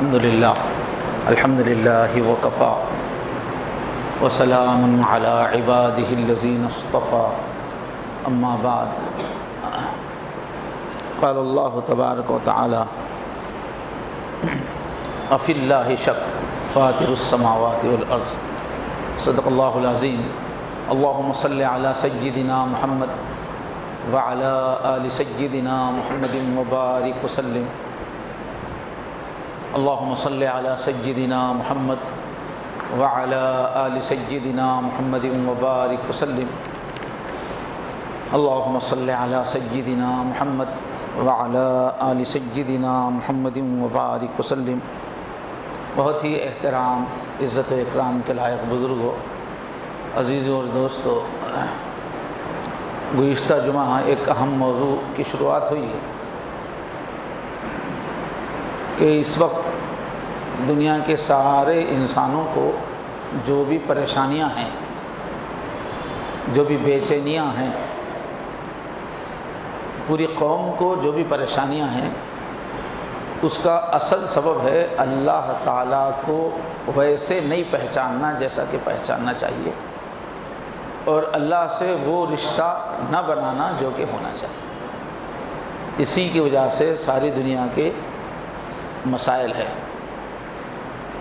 الحمد للہ وکفا وسلام علی عبادہ الذین اصطفى اما بعد قال اللہ تبارک وتعالی افی اللہ شک فاطر السماوات والارض صدق اللہ العظیم اللہم صلی علی سیدنا محمد وعلی آل سیدنا محمد مبارک وسلم اللہم صلی علی سیدنا محمد وعلی آل سیدنا محمد مبارک وسلم اللہم صلی علی سیدنا محمد وعلی آل سیدنا محمد مبارک وسلم۔ بہت ہی احترام، عزت و اکرام کے لائق بزرگوں، عزیزوں اور دوستوں، گزشتہ جمعہ ایک اہم موضوع کی شروعات ہوئی ہے کہ اس وقت دنیا کے سارے انسانوں کو جو بھی پریشانیاں ہیں، جو بھی بے چینیاں ہیں، پوری قوم کو جو بھی پریشانیاں ہیں، اس کا اصل سبب ہے اللہ تعالیٰ کو ویسے نہیں پہچاننا جیسا کہ پہچاننا چاہیے، اور اللہ سے وہ رشتہ نہ بنانا جو کہ ہونا چاہیے۔ اسی کی وجہ سے ساری دنیا کے مسائل ہے۔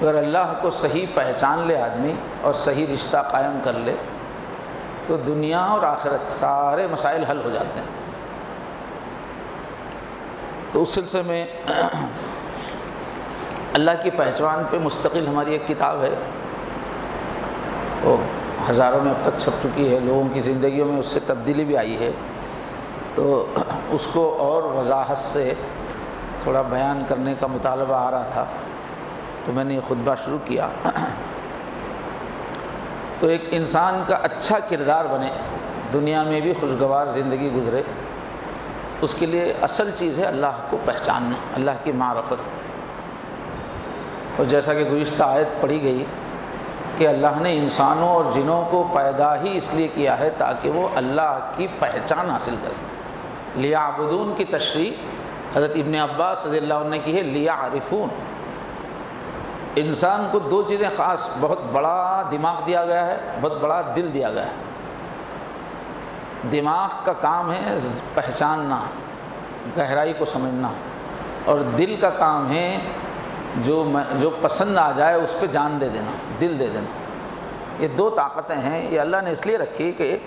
اگر اللہ کو صحیح پہچان لے آدمی اور صحیح رشتہ قائم کر لے تو دنیا اور آخرت سارے مسائل حل ہو جاتے ہیں۔ تو اس سلسلے میں اللہ کی پہچان پہ مستقل ہماری ایک کتاب ہے، وہ ہزاروں میں اب تک چھپ چکی ہے، لوگوں کی زندگیوں میں اس سے تبدیلی بھی آئی ہے، تو اس کو اور وضاحت سے تھوڑا بیان کرنے کا مطالبہ آ رہا تھا، تو میں نے یہ خطبہ شروع کیا۔ تو ایک انسان کا اچھا کردار بنے، دنیا میں بھی خوشگوار زندگی گزرے، اس کے لیے اصل چیز ہے اللہ کو پہچاننا، اللہ کی معرفت۔ اور جیسا کہ گزشتہ آیت پڑھی گئی کہ اللہ نے انسانوں اور جنوں کو پیدا ہی اس لیے کیا ہے تاکہ وہ اللہ کی پہچان حاصل کریں۔ لیعبدون کی تشریح حضرت ابن عباس رضی اللہ عنہ نے کی ہے لیعرفون۔ انسان کو دو چیزیں خاص، بہت بڑا دماغ دیا گیا ہے، بہت بڑا دل دیا گیا ہے۔ دماغ کا کام ہے پہچاننا، گہرائی کو سمجھنا، اور دل کا کام ہے جو پسند آ جائے اس پہ جان دے دینا، دل دے دینا۔ یہ دو طاقتیں ہیں، یہ اللہ نے اس لیے رکھی کہ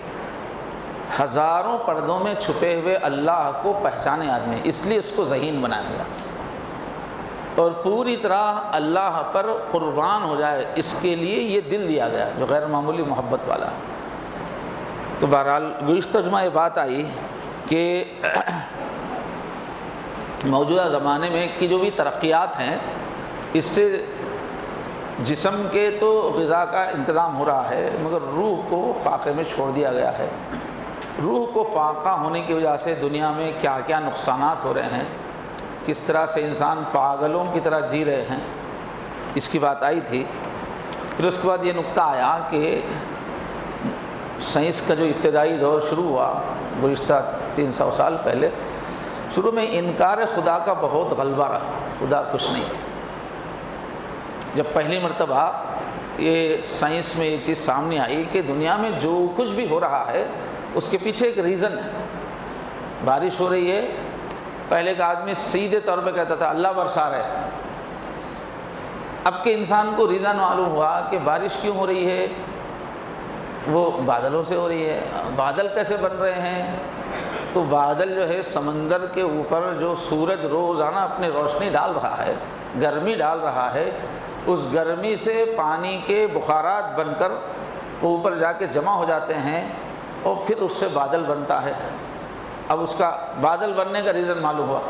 ہزاروں پردوں میں چھپے ہوئے اللہ کو پہچانے آدمی، اس لیے اس کو ذہین بنایا گیا، اور پوری طرح اللہ پر قربان ہو جائے اس کے لیے یہ دل دیا گیا جو غیر معمولی محبت والا ہے۔ تو بہرحال گزشتہ جمعہ یہ بات آئی کہ موجودہ زمانے میں کی جو بھی ترقیات ہیں، اس سے جسم کے تو غذا کا انتظام ہو رہا ہے، مگر روح کو فاقے میں چھوڑ دیا گیا ہے۔ روح کو فاقہ ہونے کی وجہ سے دنیا میں کیا کیا نقصانات ہو رہے ہیں، کس طرح سے انسان پاگلوں کی طرح جی رہے ہیں، اس کی بات آئی تھی۔ پھر اس کے بعد یہ نقطہ آیا کہ سائنس کا جو ابتدائی دور شروع ہوا گزشتہ 300 سال پہلے، شروع میں انکار خدا کا بہت غلبہ رہا، خدا کچھ نہیں۔ جب پہلی مرتبہ یہ سائنس میں یہ چیز سامنے آئی کہ دنیا میں جو کچھ بھی ہو رہا ہے اس کے پیچھے ایک ریزن ہے۔ بارش ہو رہی ہے، پہلے کا آدمی سیدھے طور پہ کہتا تھا اللہ برسا رہے، اب کے انسان کو ریزن معلوم ہوا کہ بارش کیوں ہو رہی ہے، وہ بادلوں سے ہو رہی ہے۔ بادل کیسے بن رہے ہیں؟ تو بادل جو ہے سمندر کے اوپر جو سورج روزانہ اپنی روشنی ڈال رہا ہے، گرمی ڈال رہا ہے، اس گرمی سے پانی کے بخارات بن کر اوپر جا کے جمع ہو جاتے ہیں، اور پھر اس سے بادل بنتا ہے۔ اب اس کا بادل بننے کا ریزن معلوم ہوا۔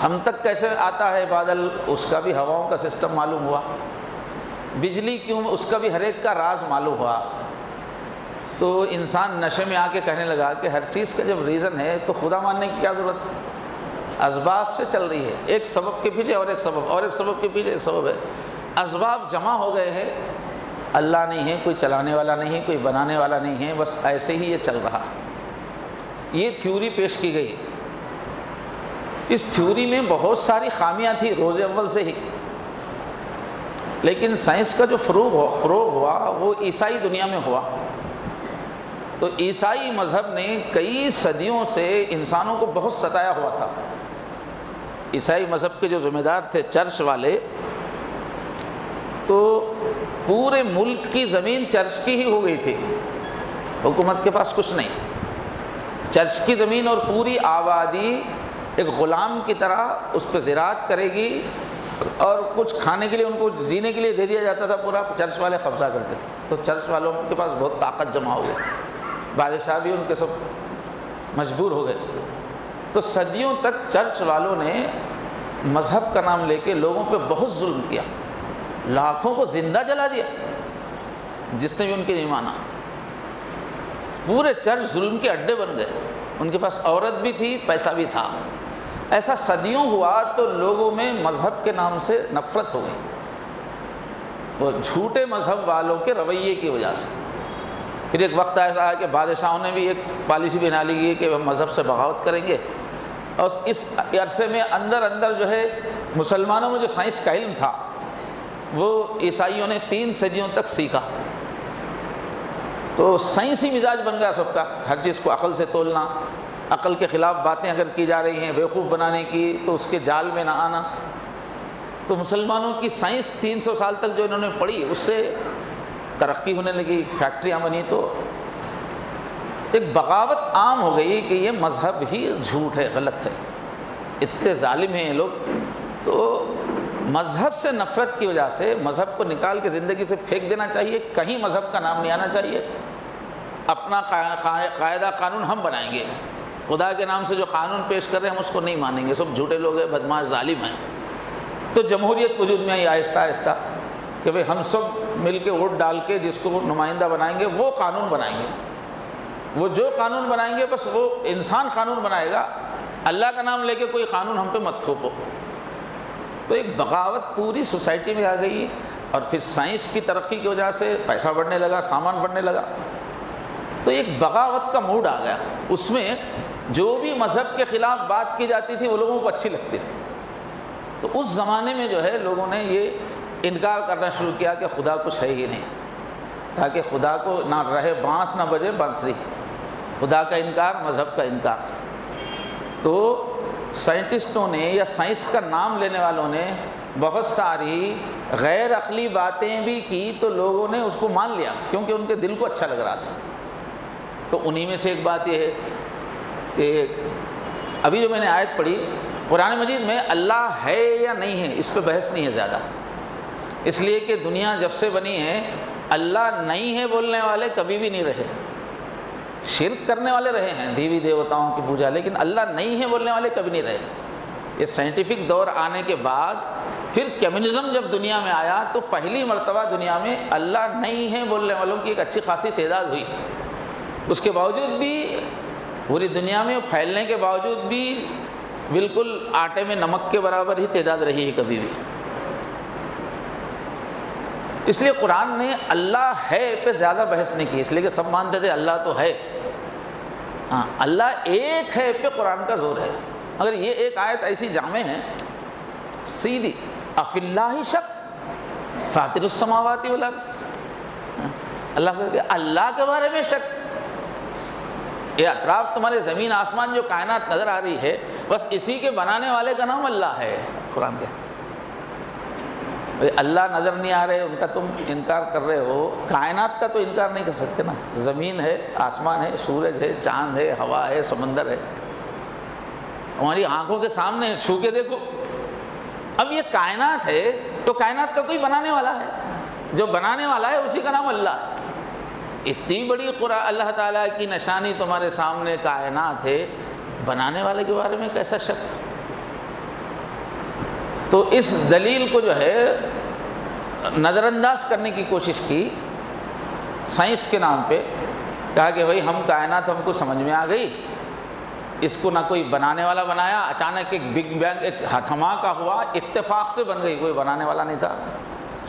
ہم تک کیسے آتا ہے بادل، اس کا بھی ہواؤں کا سسٹم معلوم ہوا۔ بجلی کیوں، اس کا بھی ہر ایک کا راز معلوم ہوا۔ تو انسان نشے میں آ کے کہنے لگا کہ ہر چیز کا جب ریزن ہے تو خدا ماننے کی کیا ضرورت ہے؟ اسباب سے چل رہی ہے، ایک سبب کے پیچھے اور ایک سبب، اور ایک سبب کے پیچھے ایک سبب ہے، اسباب جمع ہو گئے ہیں، اللہ نہیں ہے، کوئی چلانے والا نہیں ہے، کوئی بنانے والا نہیں ہے، بس ایسے ہی یہ چل رہا۔ یہ تھیوری پیش کی گئی، اس تھیوری میں بہت ساری خامیاں تھیں روز اول سے ہی، لیکن سائنس کا جو فروغ ہوا وہ عیسائی دنیا میں ہوا. تو عیسائی مذہب نے کئی صدیوں سے انسانوں کو بہت ستایا ہوا تھا. عیسائی مذہب کے جو ذمہ دار تھے چرچ والے، تو پورے ملک کی زمین چرچ کی ہی ہو گئی تھی، حکومت کے پاس کچھ نہیں. چرچ کی زمین اور پوری آبادی ایک غلام کی طرح اس پہ زراعت کرے گی، اور کچھ کھانے کے لیے ان کو جینے کے لیے دے دیا جاتا تھا، پورا چرچ والے قبضہ کرتے تھے. تو چرچ والوں کے پاس بہت طاقت جمع ہو گئی، بادشاہ بھی ان کے سب مجبور ہو گئے. تو صدیوں تک چرچ والوں نے مذہب کا نام لے کے لوگوں پہ بہت ظلم کیا، لاکھوں کو زندہ جلا دیا جس نے بھی ان کے نہیں مانا. پورے چرچ ظلم کے اڈے بن گئے، ان کے پاس عورت بھی تھی، پیسہ بھی تھا. ایسا صدیوں ہوا تو لوگوں میں مذہب کے نام سے نفرت ہو گئی، وہ جھوٹے مذہب والوں کے رویے کی وجہ سے. پھر ایک وقت ایسا آیا کہ بادشاہوں نے بھی ایک پالیسی بنا لی کہ ہم مذہب سے بغاوت کریں گے، اور اس عرصے میں اندر جو ہے مسلمانوں میں جو سائنس کا علم تھا وہ عیسائیوں نے 3 صدیوں تک سیکھا. تو سائنسی مزاج بن گیا سب کا، ہر چیز کو عقل سے تولنا، عقل کے خلاف باتیں اگر کی جا رہی ہیں بیوقوف بنانے کی تو اس کے جال میں نہ آنا. تو مسلمانوں کی سائنس 300 سال تک جو انہوں نے پڑھی اس سے ترقی ہونے لگی، فیکٹریاں بنی، تو ایک بغاوت عام ہو گئی کہ یہ مذہب ہی جھوٹ ہے، غلط ہے، اتنے ظالم ہیں یہ لوگ. تو مذہب سے نفرت کی وجہ سے مذہب کو نکال کے زندگی سے پھینک دینا چاہیے، کہیں مذہب کا نام نہیں آنا چاہیے. اپنا قاعدہ قانون ہم بنائیں گے، خدا کے نام سے جو قانون پیش کر رہے ہیں ہم اس کو نہیں مانیں گے، سب جھوٹے لوگ ہیں، بدماش ظالم ہیں. تو جمہوریت وجود میں آئی آہستہ آہستہ کہ بھئی ہم سب مل کے ووٹ ڈال کے جس کو نمائندہ بنائیں گے وہ قانون بنائیں گے، وہ جو قانون بنائیں گے بس وہ انسان قانون بنائے گا، اللہ کا نام لے کے کوئی قانون ہم پہ مت تھوپو. تو ایک بغاوت پوری سوسائٹی میں آ گئی، اور پھر سائنس کی ترقی کی وجہ سے پیسہ بڑھنے لگا، سامان بڑھنے لگا، تو ایک بغاوت کا موڈ آ گیا. اس میں جو بھی مذہب کے خلاف بات کی جاتی تھی وہ لوگوں کو اچھی لگتی تھی. تو اس زمانے میں جو ہے لوگوں نے یہ انکار کرنا شروع کیا کہ خدا کچھ ہے ہی نہیں، تاکہ خدا کو نہ رہے بانس نہ بجے بانسری، خدا کا انکار، مذہب کا انکار. تو سائنٹسٹوں نے یا سائنس کا نام لینے والوں نے بہت ساری غیر عقلی باتیں بھی کی، تو لوگوں نے اس کو مان لیا کیونکہ ان کے دل کو اچھا لگ رہا تھا. تو انہی میں سے ایک بات یہ ہے کہ ابھی جو میں نے آیت پڑھی قرآن مجید میں اللہ ہے یا نہیں ہے اس پہ بحث نہیں ہے زیادہ، اس لیے کہ دنیا جب سے بنی ہے اللہ نہیں ہے بولنے والے کبھی بھی نہیں رہے. شرک کرنے والے رہے ہیں، دیوی دیوتاؤں کی پوجا، لیکن اللہ نہیں ہے بولنے والے کبھی نہیں رہے. یہ سائنٹیفک دور آنے کے بعد پھر کمیونزم جب دنیا میں آیا تو پہلی مرتبہ دنیا میں اللہ نہیں ہے بولنے والوں کی ایک اچھی خاصی تعداد ہوئی. اس کے باوجود بھی پوری دنیا میں پھیلنے کے باوجود بھی بالکل آٹے میں نمک کے برابر ہی تعداد رہی ہے کبھی بھی. اس لیے قرآن نے اللہ ہے پہ زیادہ بحث نہیں کی، اس لیے کہ سب مانتے تھے اللہ تو ہے. ہاں، اللہ ایک ہے پہ قرآن کا زور ہے. اگر یہ ایک آیت ایسی جامع ہے سیدھی، افی اللہ شک فاطر السماوات والارض، اللہ کے بارے میں شک، یہ اطراف تمہارے زمین آسمان جو کائنات نظر آ رہی ہے بس اسی کے بنانے والے کا نام اللہ ہے. قرآن کے اللہ نظر نہیں آ رہے ان کا تم انکار کر رہے ہو، کائنات کا تو انکار نہیں کر سکتے نا. زمین ہے، آسمان ہے، سورج ہے، چاند ہے، ہوا ہے، سمندر ہے، ہماری آنکھوں کے سامنے چھو کے دیکھو. اب یہ کائنات ہے تو کائنات کا کوئی بنانے والا ہے، جو بنانے والا ہے اسی کا نام اللہ ہے. اتنی بڑی قرآن اللہ تعالیٰ کی نشانی تمہارے سامنے کائنات ہے، بنانے والے کے بارے میں کیسا شک؟ تو اس دلیل کو جو ہے نظر انداز کرنے کی کوشش کی سائنس کے نام پہ. کہا کہ بھائی ہم کائنات ہم کو سمجھ میں آ گئی، اس کو نہ کوئی بنانے والا بنایا، اچانک ایک بگ بینگ ایک دھماکہ ہوا، اتفاق سے بن گئی، کوئی بنانے والا نہیں تھا.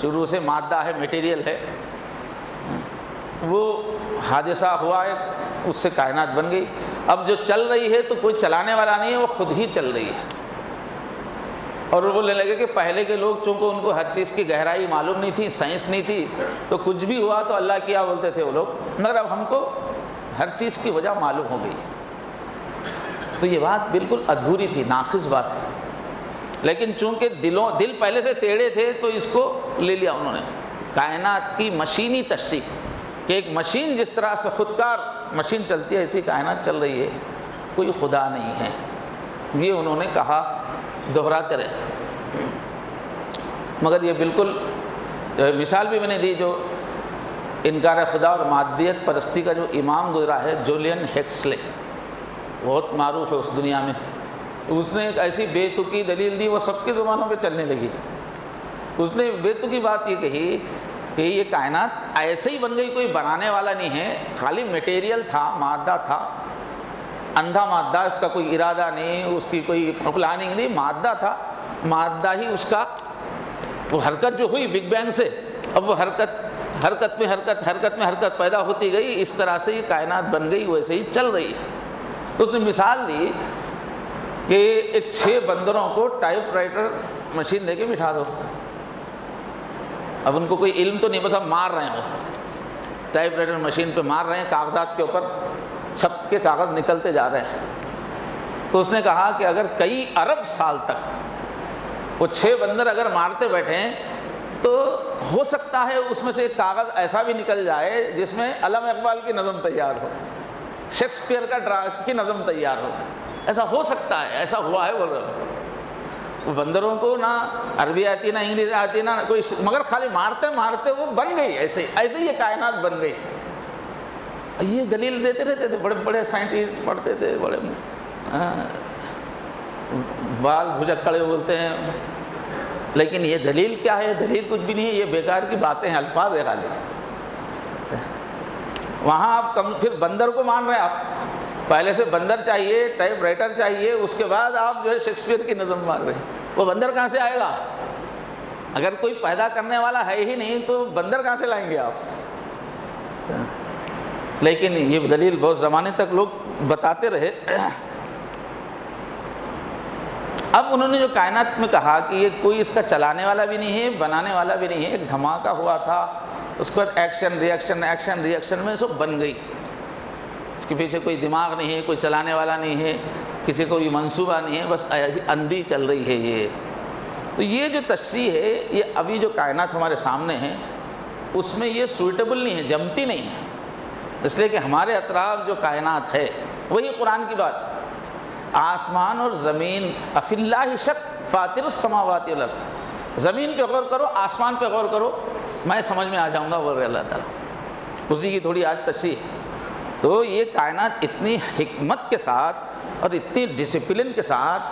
شروع سے مادہ ہے، میٹیریل ہے، وہ حادثہ ہوا ہے، اس سے کائنات بن گئی. اب جو چل رہی ہے تو کوئی چلانے والا نہیں ہے، وہ خود ہی چل رہی ہے. اور وہ بولنے لگے کہ پہلے کے لوگ چونکہ ان کو ہر چیز کی گہرائی معلوم نہیں تھی، سائنس نہیں تھی، تو کچھ بھی ہوا تو اللہ کیا بولتے تھے وہ لوگ، مگر اب ہم کو ہر چیز کی وجہ معلوم ہو گئی۔ تو یہ بات بالکل ادھوری تھی، ناقص بات ہے، لیکن چونکہ دل پہلے سے ٹیڑھے تھے تو اس کو لے لیا انہوں نے۔ کائنات کی مشینی تشریح کہ ایک مشین جس طرح سے خودکار مشین چلتی ہے ایسی کائنات چل رہی ہے، کوئی خدا نہیں ہے، یہ انہوں نے کہا دوہرا کرے۔ مگر یہ بالکل مثال بھی میں نے دی، جو انکار خدا اور مادیت پرستی کا جو امام گزرا ہے جولین ہیکسلے، بہت معروف ہے اس دنیا میں، اس نے ایک ایسی بے تکی دلیل دی وہ سب کی زبانوں پہ چلنے لگی۔ اس نے بے تکی بات یہ کہی کہ یہ کائنات ایسے ہی بن گئی، کوئی بنانے والا نہیں ہے، خالی میٹیریل تھا، مادہ تھا، اندھا مادہ، اس کا کوئی ارادہ نہیں، اس کی کوئی پلاننگ نہیں، مادہ تھا، مادہ ہی اس کا وہ حرکت جو ہوئی بگ بینگ سے، اب وہ حرکت میں حرکت پیدا ہوتی گئی، اس طرح سے یہ کائنات بن گئی، ویسے ہی چل رہی ہے۔ تو اس نے مثال دی کہ ایک 6 بندروں کو ٹائپ رائٹر مشین دے کے بٹھا دو، اب ان کو کوئی علم تو نہیں، بس اب مار رہے ہیں، وہ ٹائپ رائٹر مشین پہ مار رہے ہیں، کاغذات کے اوپر چھپ کے کاغذ نکلتے جا رہے ہیں۔ تو اس نے کہا کہ اگر کئی ارب سال تک وہ 6 بندر اگر مارتے بیٹھیں تو ہو سکتا ہے اس میں سے ایک کاغذ ایسا بھی نکل جائے جس میں علامہ اقبال کی نظم تیار ہو، شیکسپیئر کی نظم تیار ہو، ایسا ہو سکتا ہے، ایسا ہوا ہے۔ وہ بندروں کو نہ عربی آتی نہ انگلش آتی نہ کوئی، مگر خالی مارتے وہ بن گئی، ایسے یہ کائنات بن گئی۔ یہ دلیل دیتے رہتے تھے، بڑے بڑے سائنٹسٹ پڑھتے تھے، بڑے بال بھجکڑے بولتے ہیں، لیکن یہ دلیل کیا ہے؟ دلیل کچھ بھی نہیں ہے، یہ بیکار کی باتیں ہیں، الفاظ ہے خالی۔ وہاں آپ پھر بندر کو مان رہے ہیں، آپ پہلے سے بندر چاہیے، ٹائپ رائٹر چاہیے، اس کے بعد آپ جو ہے شیکسپیئر کی نظم مان رہے ہیں۔ وہ بندر کہاں سے آئے گا؟ اگر کوئی پیدا کرنے والا ہے ہی نہیں تو بندر کہاں سے لائیں گے آپ؟ لیکن یہ دلیل بہت زمانے تک لوگ بتاتے رہے۔ اب انہوں نے جو کائنات میں کہا کہ یہ کوئی اس کا چلانے والا بھی نہیں ہے، بنانے والا بھی نہیں ہے، ایک دھماکہ ہوا تھا، اس کے بعد ایکشن ریئیکشن میں سب بن گئی، اس کے پیچھے کوئی دماغ نہیں ہے، کوئی چلانے والا نہیں ہے، کسی کو بھی منصوبہ نہیں ہے، بس اندھی چل رہی ہے یہ۔ تو یہ جو تشریح ہے، یہ ابھی جو کائنات ہمارے سامنے ہے اس میں یہ سوٹیبل نہیں ہے، جمتی نہیں ہے، اس لیے کہ ہمارے اطراف جو کائنات ہے وہی قرآن کی بات، آسمان اور زمین، افی اللہ شک فاطر السماوات والارض، زمین پہ غور کرو، آسمان پہ غور کرو، میں سمجھ میں آ جاؤں گا، بول رہے اللہ تعالیٰ، اسی کی تھوڑی آج تشریح۔ تو یہ کائنات اتنی حکمت کے ساتھ اور اتنی ڈسپلن کے ساتھ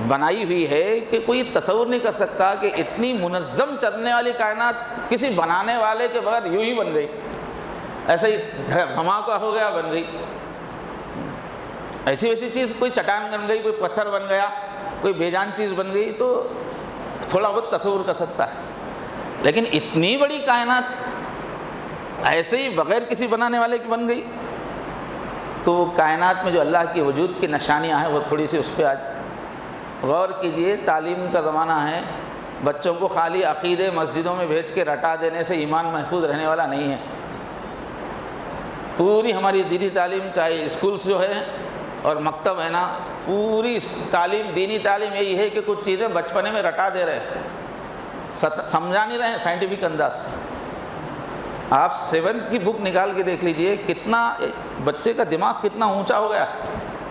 بنائی ہوئی ہے کہ کوئی تصور نہیں کر سکتا کہ اتنی منظم چلنے والی کائنات کسی بنانے والے کے بغیر یوں ہی بن گئی، ایسا ہی دھماکہ ہو گیا، بن گئی۔ ایسی ویسی چیز، کوئی چٹان بن گئی، کوئی پتھر بن گیا، کوئی بے جان چیز بن گئی تو تھوڑا بہت تصور کر سکتا ہے، لیکن اتنی بڑی کائنات ایسے ہی بغیر کسی بنانے والے کی بن گئی۔ تو کائنات میں جو اللہ کی وجود کی نشانیاں ہیں وہ تھوڑی سی اس پہ آج غور کیجئے۔ تعلیم کا زمانہ ہے، بچوں کو خالی عقیدے مسجدوں میں بھیج کے رٹا دینے سے ایمان محفوظ رہنے والا نہیں ہے۔ پوری ہماری دینی تعلیم، چاہے اسکولس جو ہے اور مکتب ہے نا، پوری تعلیم، دینی تعلیم یہی ہے کہ کچھ چیزیں بچپنے میں رٹا دے رہے ہیں، سمجھا نہیں رہے ہیں سائنٹیفک انداز سے۔ آپ 7 کی بک نکال کے دیکھ لیجئے، کتنا بچے کا دماغ کتنا اونچا ہو گیا،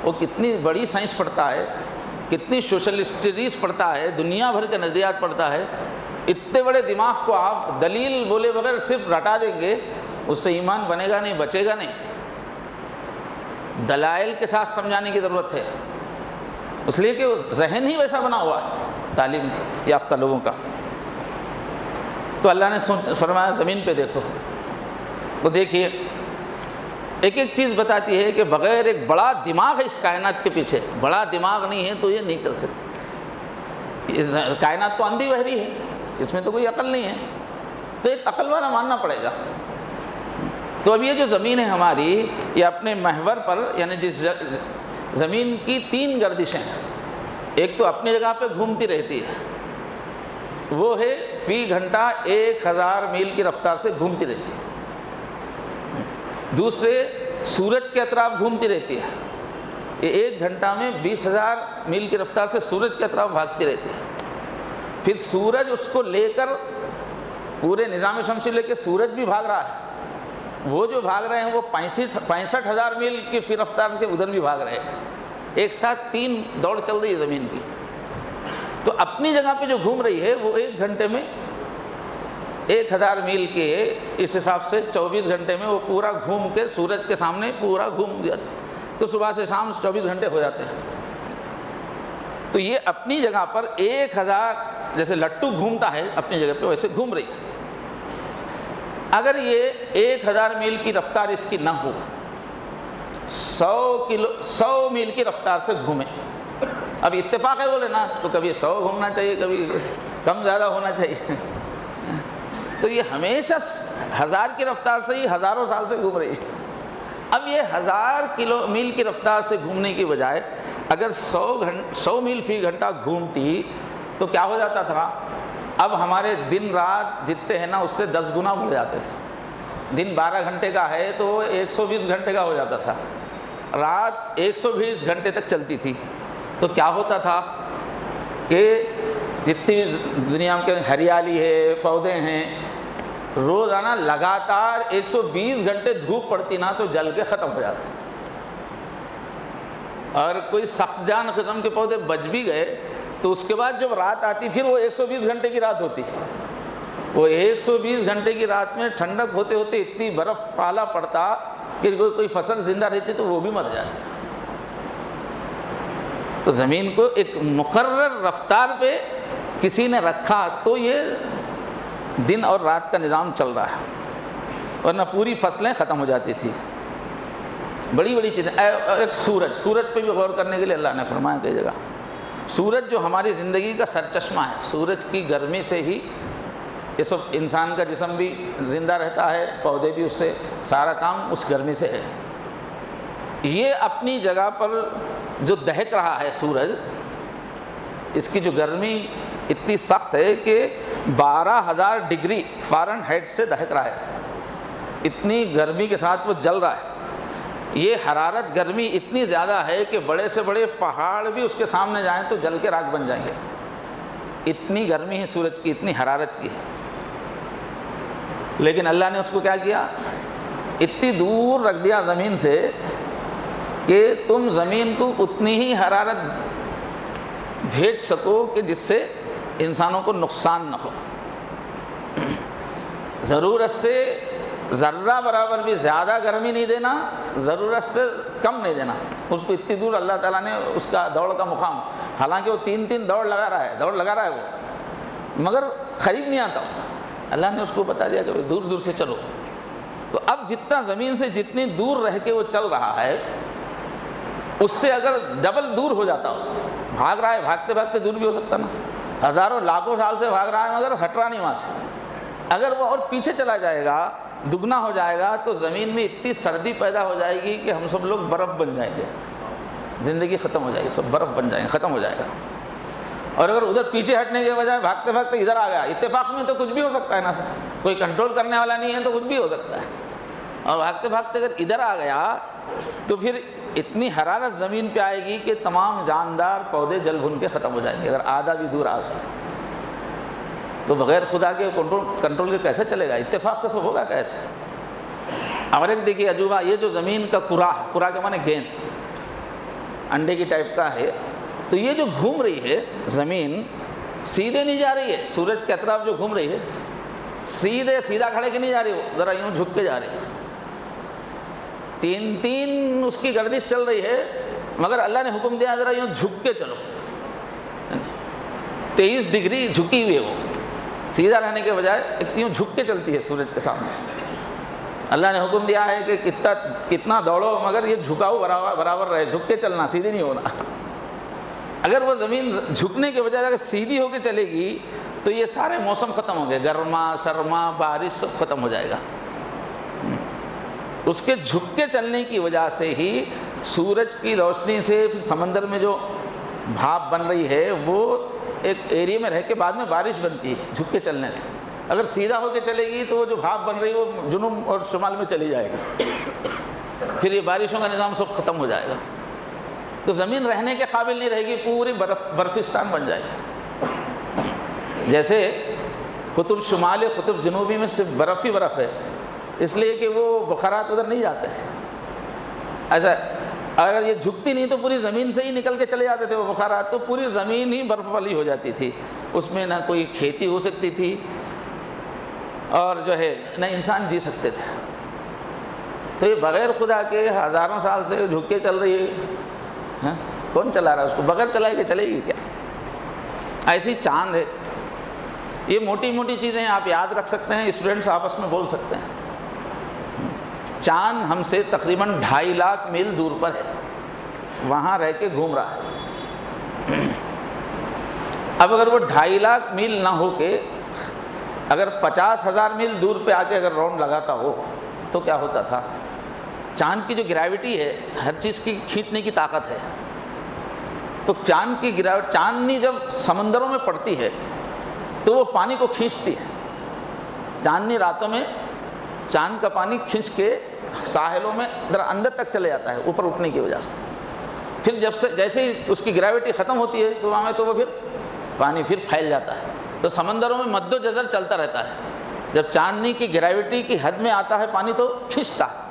وہ کتنی بڑی سائنس پڑھتا ہے، کتنی سوشل اسٹڈیز پڑھتا ہے، دنیا بھر کے نظریات پڑھتا ہے۔ اتنے بڑے دماغ کو آپ دلیل بولے بغیر صرف رٹا دیں گے، اس سے ایمان بنے گا نہیں، بچے گا نہیں۔ دلائل کے ساتھ سمجھانے کی ضرورت ہے، اس لیے کہ ذہن ہی ویسا بنا ہوا ہے تعلیم یافتہ لوگوں کا۔ تو اللہ نے فرمایا زمین پہ دیکھو، تو دیکھیے ایک ایک چیز بتاتی ہے کہ بغیر ایک بڑا دماغ ہے اس کائنات کے پیچھے، بڑا دماغ نہیں ہے تو یہ نہیں چل سکتی۔ کائنات تو اندھی بہری ہے، اس میں تو کوئی عقل نہیں ہے، تو ایک عقل والا ماننا پڑے گا۔ تو اب یہ جو زمین ہے ہماری، یہ اپنے محور پر، یعنی جس زمین کی 3 گردشیں ہیں، ایک تو اپنی جگہ پہ گھومتی رہتی ہے، وہ ہے فی گھنٹہ 1000 میل کی رفتار سے گھومتی رہتی ہے۔ دوسرے سورج کے اطراف گھومتی رہتی ہے، یہ 1 گھنٹہ میں 20,000 میل کی رفتار سے سورج کے اطراف بھاگتی رہتی ہے۔ پھر سورج اس کو لے کر، پورے نظام شمسی لے کے سورج بھی بھاگ رہا ہے، وہ جو بھاگ رہے ہیں وہ 65,000 میل کی فی رفتار سے ادھر بھی بھاگ رہے ہیں، ایک ساتھ 3 دوڑ چل رہی ہے زمین کی۔ تو اپنی جگہ پہ جو گھوم رہی ہے وہ 1 گھنٹے میں 1000 میل کے اس حساب سے 24 گھنٹے میں وہ پورا گھوم کے سورج کے سامنے پورا گھوم جاتا، تو صبح سے شام 24 گھنٹے ہو جاتے ہیں۔ تو یہ اپنی جگہ پر 1000، جیسے لٹو گھومتا ہے اپنی جگہ پہ ویسے گھوم رہی ہے۔ اگر یہ 1000 میل کی رفتار اس کی نہ ہو، 100 میل کی رفتار سے گھومے، اب اتفاق ہے بولے نا، تو کبھی 100 گھومنا چاہیے، کبھی کم زیادہ ہونا چاہیے، تو یہ ہمیشہ 1000 کی رفتار سے ہی ہزاروں سال سے گھوم رہی ہے۔ اب یہ 1000 میل کی رفتار سے گھومنے کی بجائے اگر 100 میل فی گھنٹہ گھومتی تو کیا ہو جاتا تھا؟ اب ہمارے دن رات جتنے ہیں نا اس سے 10 گنا بڑھ جاتے تھے۔ دن 12 گھنٹے کا ہے تو 120 گھنٹے کا ہو جاتا تھا، رات 120 گھنٹے تک چلتی تھی۔ تو کیا ہوتا تھا کہ جتنی دنیا میں ہریالی ہے، پودے ہیں، روزانہ لگاتار 120 گھنٹے دھوپ پڑتی نا تو جل کے ختم ہو جاتے، اور کوئی سخت جان قسم کے پودے بچ بھی گئے تو اس کے بعد جب رات آتی پھر وہ 120 گھنٹے کی رات ہوتی، وہ 120 گھنٹے کی رات میں ٹھنڈک ہوتے ہوتے اتنی برف پالا پڑتا کہ کوئی فصل زندہ رہتی تو وہ بھی مر جاتی۔ تو زمین کو ایک مقرر رفتار پہ کسی نے رکھا تو یہ دن اور رات کا نظام چل رہا ہے، ورنہ پوری فصلیں ختم ہو جاتی تھی۔ بڑی بڑی چیزیں، ایک سورج پہ بھی غور کرنے کے لیے اللہ نے فرمایا کئی جگہ۔ سورج جو ہماری زندگی کا سرچشمہ ہے، سورج کی گرمی سے ہی یہ سب انسان کا جسم بھی زندہ رہتا ہے، پودے بھی، اس سے سارا کام اس گرمی سے ہے۔ یہ اپنی جگہ پر جو دہک رہا ہے سورج، اس کی جو گرمی اتنی سخت ہے کہ 12,000 ڈگری فارنہائٹ سے دہک رہا ہے، اتنی گرمی کے ساتھ وہ جل رہا ہے۔ یہ حرارت گرمی اتنی زیادہ ہے کہ بڑے سے بڑے پہاڑ بھی اس کے سامنے جائیں تو جل کے راکھ بن جائیں گے، اتنی گرمی ہے سورج کی، اتنی حرارت کی ہے۔ لیکن اللہ نے اس کو کیا کیا؟ اتنی دور رکھ دیا زمین سے کہ تم زمین کو اتنی ہی حرارت بھیج سکو کہ جس سے انسانوں کو نقصان نہ ہو، ضرورت سے ذرہ برابر بھی زیادہ گرمی نہیں دینا، ضرورت سے کم نہیں دینا۔ اس کو اتنی دور اللہ تعالیٰ نے اس کا دوڑ کا مقام، حالانکہ وہ 3 دوڑ لگا رہا ہے وہ، مگر قریب نہیں آتا۔ اللہ نے اس کو بتا دیا کہ دور دور سے چلو۔ تو اب جتنا زمین سے جتنی دور رہ کے وہ چل رہا ہے، اس سے اگر ڈبل دور ہو جاتا ہو، بھاگ رہا ہے، بھاگتے بھاگتے دور بھی ہو سکتا نا، ہزاروں لاکھوں سال سے بھاگ رہا ہے مگر ہٹ رہا نہیں وہاں سے۔ اگر وہ اور پیچھے چلا جائے گا، دگنا ہو جائے گا، تو زمین میں اتنی سردی پیدا ہو جائے گی کہ ہم سب لوگ برف بن جائیں گے، زندگی ختم ہو جائے گی، سب برف بن جائیں گے، ختم ہو جائے گا۔ اور اگر ادھر پیچھے ہٹنے کے بجائے بھاگتے بھاگتے ادھر آ گیا، اتفاق میں تو کچھ بھی ہو سکتا ہے نا سر، کوئی کنٹرول کرنے والا نہیں ہے تو کچھ بھی ہو سکتا ہے، اور بھاگتے بھاگتے اگر ادھر آ گیا تو پھر اتنی حرارت زمین پہ آئے گی کہ تمام جاندار پودے جل بھن کے ختم ہو جائیں گے اگر آدھا بھی دور آ گیا۔ تو بغیر خدا کے کنٹرول کے کیسے چلے گا؟ اتفاق سے سب ہوگا کیسے؟ اور ایک دیکھیے عجوبہ، یہ جو زمین کا کرہ کے معنی گیند، انڈے کی ٹائپ کا ہے، تو یہ جو گھوم رہی ہے زمین سیدھے نہیں جا رہی ہے، سورج کے اطراف جو گھوم رہی ہے سیدھا کھڑے کے نہیں جا رہی، وہ ذرا یوں جھک کے جا رہی ہے، 3 اس کی گردش چل رہی ہے، مگر اللہ نے حکم دیا ذرا یوں جھک کے چلو، 23 ڈگری جھکی ہوئی ہے، وہ سیدھا رہنے کے بجائے یوں جھک کے چلتی ہے سورج کے سامنے۔ اللہ نے حکم دیا ہے کہ کتنا دوڑو مگر یہ جھکاؤ برابر رہے، جھک کے چلنا، سیدھی نہیں ہونا۔ اگر وہ زمین جھکنے کے بجائے اگر سیدھی ہو کے چلے گی تو یہ سارے موسم ختم ہو گئے، گرما سرما بارش سب ختم ہو جائے گا۔ اس کے جھک کے چلنے کی وجہ سے ہی سورج کی روشنی سے پھر سمندر میں جو بھاپ بن رہی ہے وہ ایک ایریے میں رہ کے بعد میں بارش بنتی ہے جھک کے چلنے سے. اگر سیدھا ہو کے چلے گی تو وہ جو بھاپ بن رہی ہے وہ جنوب اور شمال میں چلی جائے گی, پھر یہ بارشوں کا نظام سب ختم ہو جائے گا. تو زمین رہنے کے قابل نہیں رہے گی, پوری برفستان بن جائے گی. جیسے قطب شمالی قطب جنوبی میں صرف برف ہی برف ہے, اس لیے کہ وہ بخارات ادھر نہیں جاتے. ایسا اگر یہ جھکتی نہیں تو پوری زمین سے ہی نکل کے چلے جاتے تھے وہ بخارات, تو پوری زمین ہی برف والی ہو جاتی تھی. اس میں نہ کوئی کھیتی ہو سکتی تھی اور جو ہے نہ انسان جی سکتے تھے. تو یہ بغیر خدا کے ہزاروں سال سے جھک کے چل رہی ہے, کون چلا رہا ہے اس کو؟ بغیر چلائے کے چلے گی کیا؟ ایسی چاند ہے. یہ موٹی موٹی چیزیں آپ یاد رکھ سکتے ہیں, اسٹوڈنٹس آپس میں بول سکتے ہیں. چاند ہم سے تقریباً 2.5 لاکھ میل دور پر ہے, وہاں رہ کے گھوم رہا ہے. اب اگر وہ 2.5 لاکھ میل نہ ہو کے اگر 50,000 میل دور پہ آ کے اگر راؤنڈ لگاتا ہو تو کیا ہوتا تھا؟ چاند کی جو گریوٹی ہے, ہر چیز کی کھینچنے کی طاقت ہے, تو چاند کی گریوٹی, چاندنی جب سمندروں میں پڑتی ہے تو وہ پانی کو کھینچتی ہے. چاندنی راتوں میں چاند کا پانی کھینچ کے ساحلوں میں اندر تک چلے جاتا ہے اوپر اٹھنے کی وجہ سے. پھر جیسے ہی اس کی گریوٹی ختم ہوتی ہے صبح میں, تو وہ پھر پانی پھر پھیل جاتا ہے. تو سمندروں میں مد و جزر چلتا رہتا ہے. جب چاندنی کی گریوٹی کی حد میں آتا ہے پانی تو کھینچتا ہے,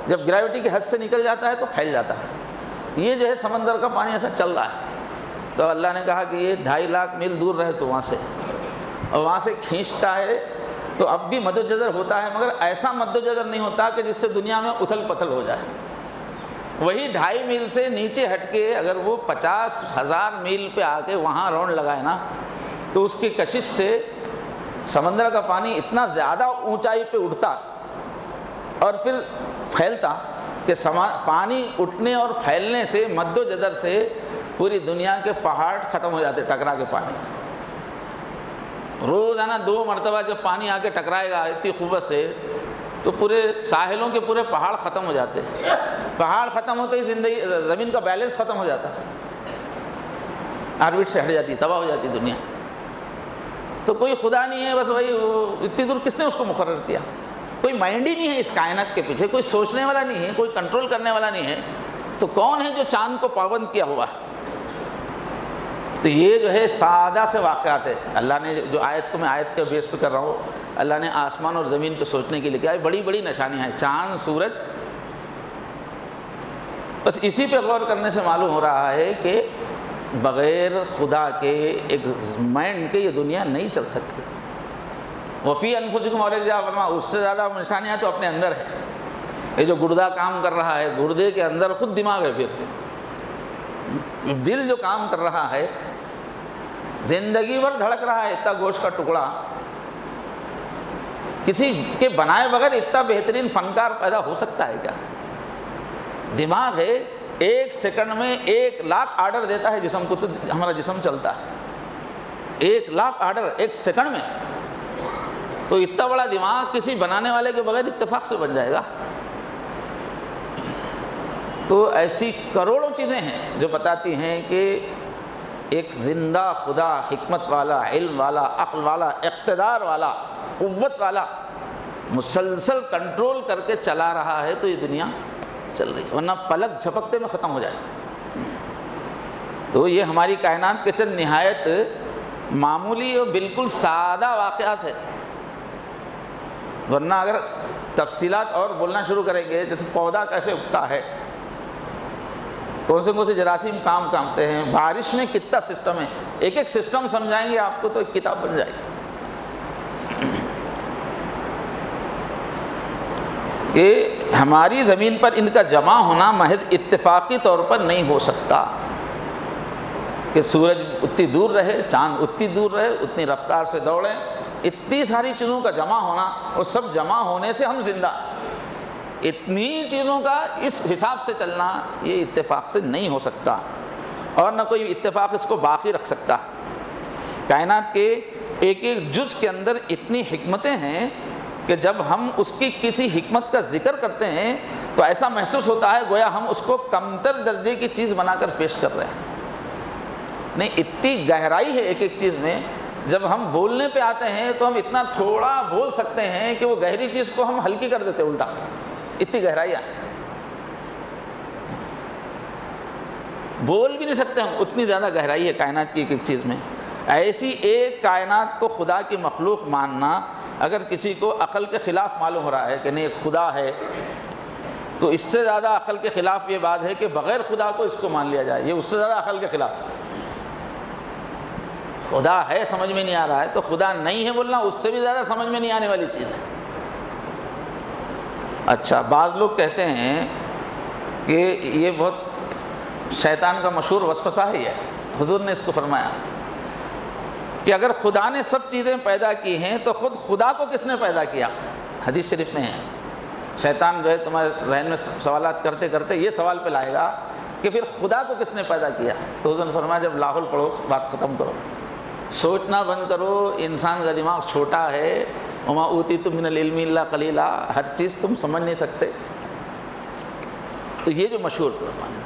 جب گریوٹی کی حد سے نکل جاتا ہے تو پھیل جاتا ہے. یہ جو ہے سمندر کا پانی ایسا چل رہا ہے. تو اللہ نے کہا کہ یہ 2.5 لاکھ میل دور رہے تو وہاں سے, اور وہاں سے کھینچتا ہے. تو اب بھی مد و جزر ہوتا ہے, مگر ایسا مد و جزر نہیں ہوتا کہ جس سے دنیا میں اتھل پتھل ہو جائے. وہی 2.5 میل سے نیچے ہٹ کے اگر وہ 50,000 میل پہ آ کے وہاں راؤنڈ لگائے نا, تو اس کی کشش سے سمندر کا پانی اتنا زیادہ اونچائی پہ اٹھتا اور پھر پھیلتا کہ پانی اٹھنے اور پھیلنے سے مد و جزر سے پوری دنیا کے پہاڑ ختم ہو جاتے ٹکرا کے پانی. روزانہ 2 مرتبہ جب پانی آ کے ٹکرائے گا اتنی قوت سے, تو پورے ساحلوں کے پورے پہاڑ ختم ہو جاتے. پہاڑ ختم ہوتے ہی زمین کا بیلنس ختم ہو جاتا, آربٹ سے ہٹ جاتی, تباہ ہو جاتی دنیا. تو کوئی خدا نہیں ہے, بس وہی اتنی دور کس نے اس کو مقرر کیا؟ کوئی مائنڈ ہی نہیں ہے اس کائنات کے پیچھے, کوئی سوچنے والا نہیں ہے, کوئی کنٹرول کرنے والا نہیں ہے. تو کون ہے جو چاند کو پابند کیا ہوا ہے؟ تو یہ جو ہے سادہ سے واقعات ہے. اللہ نے جو آیت کو میں آیت کے بیس پہ کر رہا ہوں, اللہ نے آسمان اور زمین کو سوچنے کے لیے کیا ہے, بڑی بڑی نشانیاں ہیں, چاند سورج. بس اسی پہ غور کرنے سے معلوم ہو رہا ہے کہ بغیر خدا کے ایک مائنڈ کے یہ دنیا نہیں چل سکتی. وفی انفسکم اور فرما, اس سے زیادہ نشانیاں تو اپنے اندر ہے. یہ جو گردہ کام کر رہا ہے, گردے کے اندر خود دماغ ہے, پھر دل جو کام کر رہا ہے, زندگی بھر دھڑک رہا ہے. اتنا گوشت کا ٹکڑا کسی کے بنائے بغیر اتنا بہترین فنکار پیدا ہو سکتا ہے کیا؟ دماغ ہے, 1 سیکنڈ میں 1 لاکھ آرڈر دیتا ہے جسم کو, تو ہمارا جسم چلتا ہے. 1 لاکھ آرڈر 1 سیکنڈ میں. تو اتنا بڑا دماغ کسی بنانے والے کے بغیر اتفاق سے بن جائے گا. تو ایسی کروڑوں چیزیں ہیں جو بتاتی ہیں کہ ایک زندہ خدا, حکمت والا, علم والا, عقل والا, اقتدار والا, قوت والا, مسلسل کنٹرول کر کے چلا رہا ہے. تو یہ دنیا چل رہی ہے, ورنہ پلک جھپکتے میں ختم ہو جائے. تو یہ ہماری کائنات کے چند نہایت معمولی اور بالکل سادہ واقعات ہے. ورنہ اگر تفصیلات اور بولنا شروع کریں گے, جیسے پودا کیسے اگتا ہے, کون سے جراثیم کام کرتے ہیں, بارش میں کتنا سسٹم ہے, ایک ایک سسٹم سمجھائیں گے آپ کو تو ایک کتاب بن جائے گی. کہ ہماری زمین پر ان کا جمع ہونا محض اتفاقی طور پر نہیں ہو سکتا کہ سورج اتنی دور رہے, چاند اتنی دور رہے, اتنی رفتار سے دوڑیں. اتنی ساری چیزوں کا جمع ہونا, اور سب جمع ہونے سے ہم زندہ, اتنی چیزوں کا اس حساب سے چلنا یہ اتفاق سے نہیں ہو سکتا, اور نہ کوئی اتفاق اس کو باقی رکھ سکتا. کائنات کے ایک ایک جز کے اندر اتنی حکمتیں ہیں کہ جب ہم اس کی کسی حکمت کا ذکر کرتے ہیں تو ایسا محسوس ہوتا ہے گویا ہم اس کو کمتر درجے کی چیز بنا کر پیش کر رہے ہیں. نہیں، اتنی گہرائی ہے ایک ایک چیز میں. جب ہم بولنے پہ آتے ہیں تو ہم اتنا تھوڑا بول سکتے ہیں کہ وہ گہری چیز کو ہم ہلکی کر دیتے الٹا. اتنی گہرائی ہے، بول بھی نہیں سکتے ہم، اتنی زیادہ گہرائی ہے کائنات کی ایک ایک چیز میں. ایسی ایک کائنات کو خدا کی مخلوق ماننا، اگر کسی کو عقل کے خلاف معلوم ہو رہا ہے کہ نہیں ایک خدا ہے، تو اس سے زیادہ عقل کے خلاف یہ بات ہے کہ بغیر خدا کو اس کو مان لیا جائے. یہ اس سے زیادہ عقل کے خلاف ہے. خدا ہے سمجھ میں نہیں آ رہا ہے تو خدا نہیں ہے بولنا اس سے بھی زیادہ سمجھ میں نہیں آنے والی چیز ہے. اچھا، بعض لوگ کہتے ہیں کہ یہ بہت شیطان کا مشہور وسوسہ ہی ہے. حضور نے اس کو فرمایا کہ اگر خدا نے سب چیزیں پیدا کی ہیں تو خود خدا کو کس نے پیدا کیا؟ حدیث شریف میں ہے. شیطان جو ہے تمہارے ذہن میں سوالات کرتے کرتے یہ سوال پہ لائے گا کہ پھر خدا کو کس نے پیدا کیا؟ تو حضور نے فرمایا جب لاحول پڑھو بات ختم کرو، سوچنا بند کرو. انسان کا دماغ چھوٹا ہے. وما اوتیتم من العلم الا قلیلا، ہر چیز تم سمجھ نہیں سکتے. تو یہ جو مشہور قرآن ہے.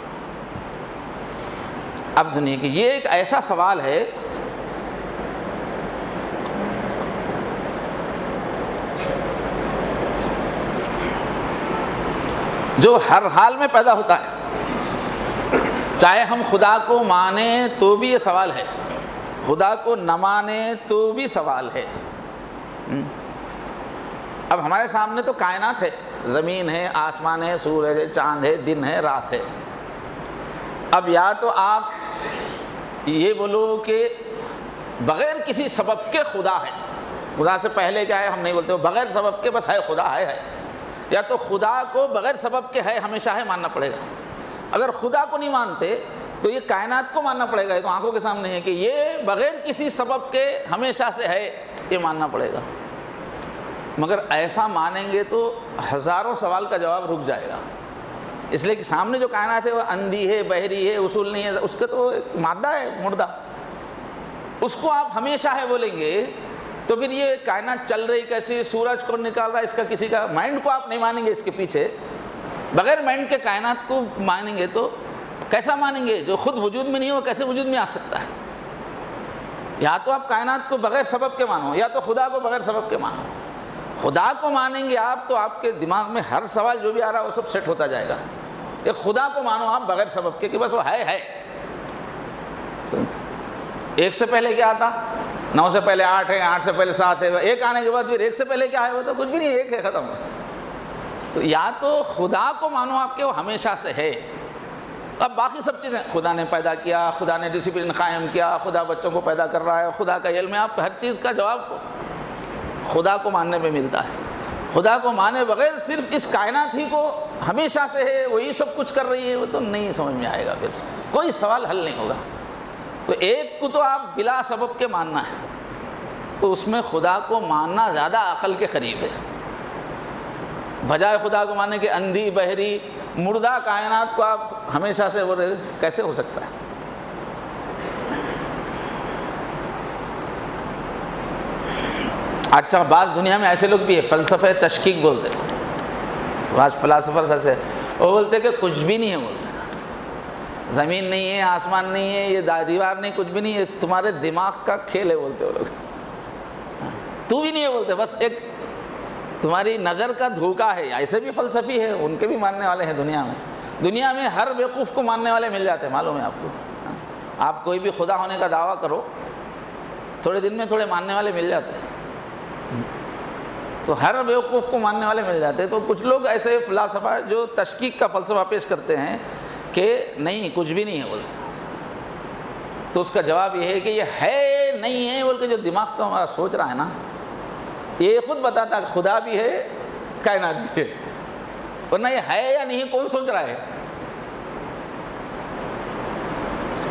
اب سنیے کہ یہ ایک ایسا سوال ہے جو ہر حال میں پیدا ہوتا ہے. چاہے ہم خدا کو مانیں تو بھی یہ سوال ہے، خدا کو نہ مانیں تو بھی سوال ہے. اب ہمارے سامنے تو کائنات ہے، زمین ہے، آسمان ہے، سورج ہے، چاند ہے، دن ہے، رات ہے. اب یا تو آپ یہ بولو کہ بغیر کسی سبب کے خدا ہے، خدا سے پہلے کیا ہے ہم نہیں بولتے، بغیر سبب کے بس ہے خدا ہے. یا تو خدا کو بغیر سبب کے ہے ہمیشہ ہے ماننا پڑے گا. اگر خدا کو نہیں مانتے تو یہ کائنات کو ماننا پڑے گا. یہ تو آنکھوں کے سامنے ہے کہ یہ بغیر کسی سبب کے ہمیشہ سے ہے، یہ ماننا پڑے گا. مگر ایسا مانیں گے تو ہزاروں سوال کا جواب رک جائے گا. اس لیے کہ سامنے جو کائنات ہے وہ اندھی ہے، بحری ہے، اصول نہیں ہے، اس کا تو ایک مادہ ہے مردہ. اس کو آپ ہمیشہ ہے بولیں گے تو پھر یہ کائنات چل رہی کیسی، سورج کو نکال رہا ہے، اس کا کسی کا مائنڈ کو آپ نہیں مانیں گے. اس کے پیچھے بغیر مائنڈ کے کائنات کو مانیں گے تو کیسا مانیں گے؟ جو خود وجود میں نہیں ہو کیسے وجود میں آ سکتا ہے؟ یا تو آپ کائنات کو بغیر سبب کے مانو یا تو خدا کو بغیر سبب کے مانو. خدا کو مانیں گے آپ تو آپ کے دماغ میں ہر سوال جو بھی آ رہا ہے وہ سب سیٹ ہوتا جائے گا. ایک خدا کو مانو آپ بغیر سبب کے کہ بس وہ ہے. ایک سے پہلے کیا آتا؟ 9 سے پہلے 8 ہے، 8 سے پہلے 7 ہے، ایک آنے کے بعد پھر ایک سے پہلے کیا ہے؟ وہ تو کچھ بھی نہیں، ایک ہے، ختم. تو یا تو خدا کو مانو آپ کے وہ ہمیشہ سے ہے. اب باقی سب چیزیں خدا نے پیدا کیا، خدا نے ڈسپلن قائم کیا، خدا بچوں کو پیدا کر رہا ہے، خدا کا علم ہے. آپ ہر چیز کا جواب خدا کو ماننے میں ملتا ہے. خدا کو مانے بغیر صرف اس کائنات ہی کو ہمیشہ سے ہے، وہی سب کچھ کر رہی ہے، وہ تو نہیں سمجھ میں آئے گا. پھر کوئی سوال حل نہیں ہوگا. تو ایک کو تو آپ بلا سبب کے ماننا ہے تو اس میں خدا کو ماننا زیادہ عقل کے قریب ہے بجائے خدا کو ماننے کے اندھی بحری مردہ کائنات کو آپ ہمیشہ سے بولے کیسے ہو سکتا ہے؟ اچھا، بعض دنیا میں ایسے لوگ بھی ہیں فلسفہ تشکیک بولتے ہیں. بعض فلاسفر سے وہ بولتے کہ کچھ بھی نہیں ہے، بولتے زمین نہیں ہے، آسمان نہیں ہے، یہ دیوار نہیں، کچھ بھی نہیں ہے، تمہارے دماغ کا کھیل ہے بولتے وہ لوگ. تو بھی نہیں ہے بولتے، بس ایک تمہاری نظر کا دھوکہ ہے. ایسے بھی فلسفی ہے، ان کے بھی ماننے والے ہیں دنیا میں. دنیا میں ہر بیوقوف کو ماننے والے مل جاتے ہیں، معلوم ہے آپ کو. آپ کوئی بھی خدا ہونے کا دعویٰ کرو، تھوڑے دن میں تھوڑے ماننے والے مل جاتے ہیں. تو ہر بیوقوف کو ماننے والے مل جاتے ہیں. تو کچھ لوگ ایسے فلاسفہ جو تشکیک کا فلسفہ پیش کرتے ہیں کہ نہیں کچھ بھی نہیں ہے بولتے. تو اس کا جواب یہ ہے کہ یہ ہے نہیں ہے بول کے جو دماغ کا ہمارا سوچ رہا ہے نا، یہ خود بتاتا کہ خدا بھی ہے، کائنات بھی ہے. ورنہ یہ ہے یا نہیں کون سوچ رہا ہے؟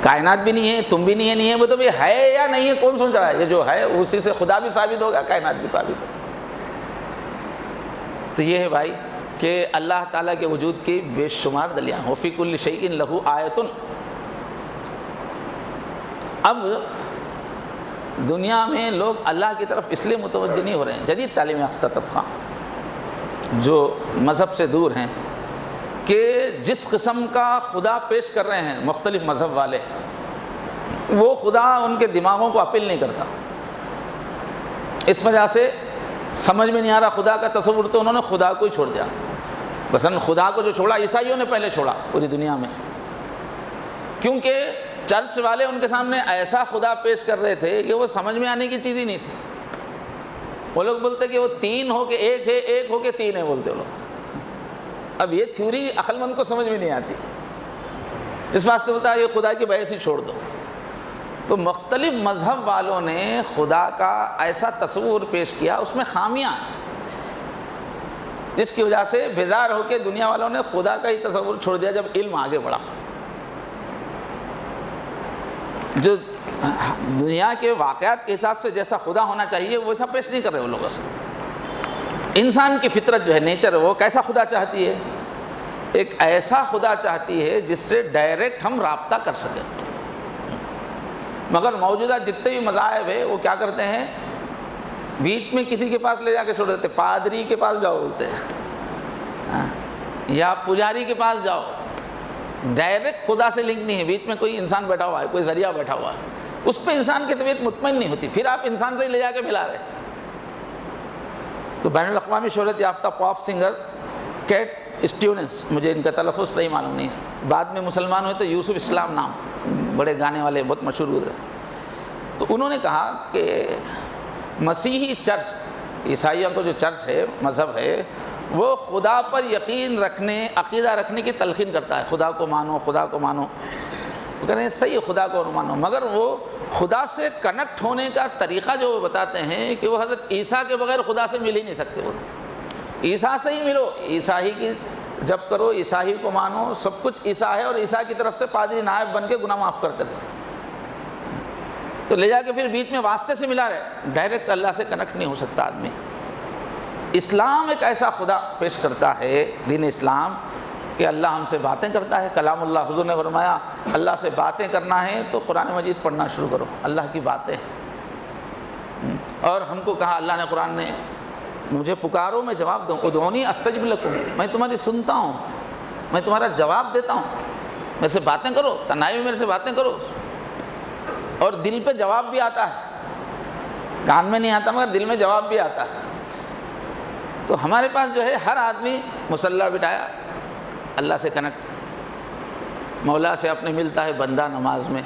کائنات بھی نہیں ہے، تم بھی نہیں ہے، وہ تو ہے یا نہیں ہے کون سوچ رہا ہے؟ یہ جو ہے اسی سے خدا بھی ثابت ہوگا، کائنات بھی ثابت ہوگا. تو یہ ہے بھائی کہ اللہ تعالیٰ کے وجود کی بے شمار دلیاں. وفی کل شیء لہ آیۃ. اب دنیا میں لوگ اللہ کی طرف اس لیے متوجہ نہیں ہو رہے ہیں، جدید تعلیم یافتہ طبقہ جو مذہب سے دور ہیں، کہ جس قسم کا خدا پیش کر رہے ہیں مختلف مذہب والے، وہ خدا ان کے دماغوں کو اپیل نہیں کرتا. اس وجہ سے سمجھ میں نہیں آ رہا خدا کا تصور، تو انہوں نے خدا کو ہی چھوڑ دیا. مثلا خدا کو جو چھوڑا عیسائیوں نے پہلے چھوڑا پوری دنیا میں، کیونکہ چرچ والے ان کے سامنے ایسا خدا پیش کر رہے تھے کہ وہ سمجھ میں آنے کی چیز ہی نہیں تھی. وہ لوگ بولتے کہ وہ 3 ہو کے 1 ہے، 1 ہو کے 3 ہے بولتے وہ لوگ. اب یہ تھیوری عقل مند کو سمجھ میں نہیں آتی، اس واسطے بولتا ہے یہ خدا کی بحث ہی چھوڑ دو. تو مختلف مذہب والوں نے خدا کا ایسا تصور پیش کیا، اس میں خامیاں ہیں، جس کی وجہ سے بیزار ہو کے دنیا والوں نے خدا کا ہی تصور چھوڑ دیا. جب علم آگے بڑھا، جو دنیا کے واقعات کے حساب سے جیسا خدا ہونا چاہیے ویسا پیش نہیں کر رہے وہ لوگوں سے. انسان کی فطرت جو ہے، نیچر ہے، وہ کیسا خدا چاہتی ہے؟ ایک ایسا خدا چاہتی ہے جس سے ڈائریکٹ ہم رابطہ کر سکیں. مگر موجودہ جتنے بھی مذاہب ہیں وہ کیا کرتے ہیں، بیچ میں کسی کے پاس لے جا کے چھوڑ دیتے. پادری کے پاس جاؤ بولتے ہیں، یا پجاری کے پاس جاؤ. ڈائریکٹ خدا سے لنک نہیں ہے، بیچ میں کوئی انسان بیٹھا ہوا ہے، کوئی ذریعہ بیٹھا ہوا ہے، اس پہ انسان کی طبیعت مطمئن نہیں ہوتی، پھر آپ انسان سے ہی لے جا کے ملا رہے. تو بین الاقوامی شہرت یافتہ پاپ سنگر کیٹ اسٹیونس، مجھے ان کا تلفظ صحیح معلوم نہیں ہے، بعد میں مسلمان ہوئے تو یوسف اسلام نام، بڑے گانے والے، بہت مشہور ہوئے. تو انہوں نے کہا کہ مسیحی چرچ، عیسائیوں کو جو چرچ ہے، مذہب ہے، وہ خدا پر یقین رکھنے، عقیدہ رکھنے کی تلقین کرتا ہے. خدا کو مانو، خدا کو مانو. وہ کہہ رہے ہیں صحیح، خدا کو مانو، مگر وہ خدا سے کنیکٹ ہونے کا طریقہ جو وہ بتاتے ہیں کہ وہ حضرت عیسیٰ کے بغیر خدا سے مل ہی نہیں سکتے. وہ عیسیٰ سے ہی ملو، عیسیٰ ہی کی جب کرو، عیسیٰ ہی کو مانو، سب کچھ عیسیٰ ہے، اور عیسیٰ کی طرف سے پادری نائب بن کے گناہ معاف کرتے رہتے. تو لے جا کے پھر بیچ میں واسطے سے ملا رہے، ڈائریکٹ اللہ سے کنیکٹ نہیں ہو سکتا آدمی. اسلام ایک ایسا خدا پیش کرتا ہے، دین اسلام، کہ اللہ ہم سے باتیں کرتا ہے. کلام اللہ، حضور نے فرمایا اللہ سے باتیں کرنا ہے تو قرآن مجید پڑھنا شروع کرو، اللہ کی باتیں. اور ہم کو کہا اللہ نے قرآن نے، مجھے پکارو میں جواب دوں، ادعونی استجب لکم، میں تمہاری سنتا ہوں، میں تمہارا جواب دیتا ہوں. میرے سے باتیں کرو، تنہائی میں میرے سے باتیں کرو. اور دل پہ جواب بھی آتا ہے، کان میں نہیں آتا مگر دل میں جواب بھی آتا ہے. تو ہمارے پاس جو ہے ہر آدمی مصلی بٹھایا، اللہ سے کنیکٹ، مولا سے اپنے ملتا ہے بندہ نماز میں،